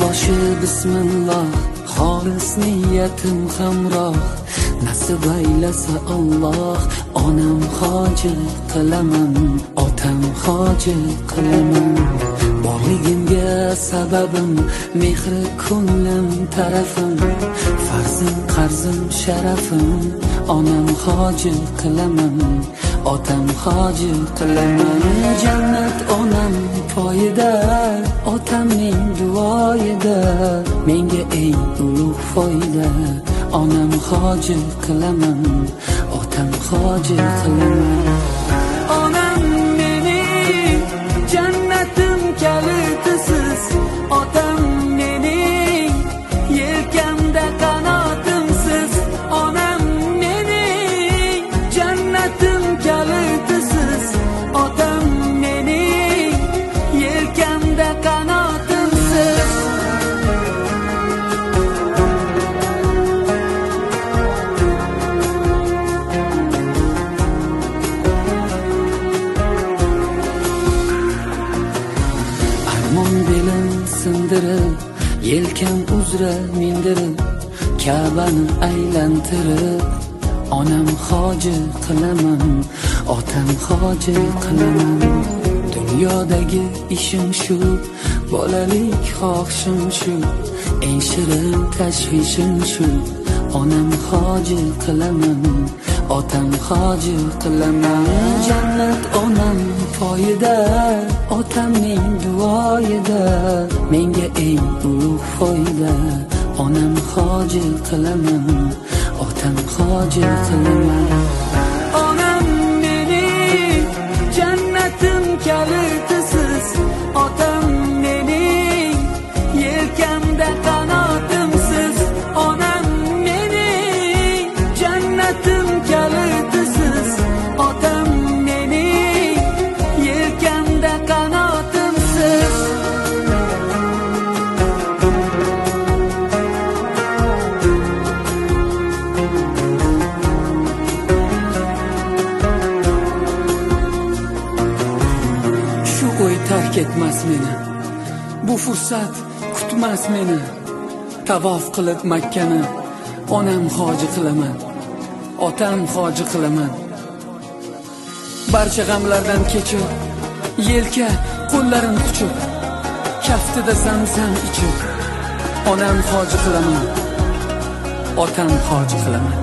boshi bismillah, xolis niyatim hamroh. Nasib aylasa Alloh, onam hoji qilaman, otam hoji qilaman. Borligimga sababim mehri ko'nglim tarafim, farzim qarzim sharafim. Onam hoji qilaman, otam hoji qilaman. Jannat onam poyida, otamning duoyida, menga eng ulug' foyda. Onam hoji qilaman, otam hoji qilaman. Onam mening jannatim kalitisiz, otam mening yelkamda qanotimsiz. Onam mening jannatim kalitisiz, otam mening yelkamda qanotimsiz. Armon belim sindirib, yelkam uzra mindirib, Ka'bani aylantirib, onam hoji qilaman, otam hoji qilaman. Dunyodagi ishim shu, bolalik xohishim shu, eng shirin tashvishim shu. Onam hoji qilaman, otam hoji qilaman. Jannat onam poyida, otamning duoyida, menga eng ulug' foyda. Onam hoji qilaman, otam hoji qilaman. Onam mening jannatim kalitisiz, otam mening yelkamda qanotimsiz. Onam mening jannatim kalitisiz, otam mening yelkamda qanotimsiz. Shu o'y tark etmas meni, bu fursat kutmas meni. Tavof qilib Makkani, onam hoji qilaman, otam hoji qilaman. Barcha g'amlardan kechib, yelka qo'llarim quchib, kaftida zamzam ichib, onam hoji qilaman, otam hoji qilaman.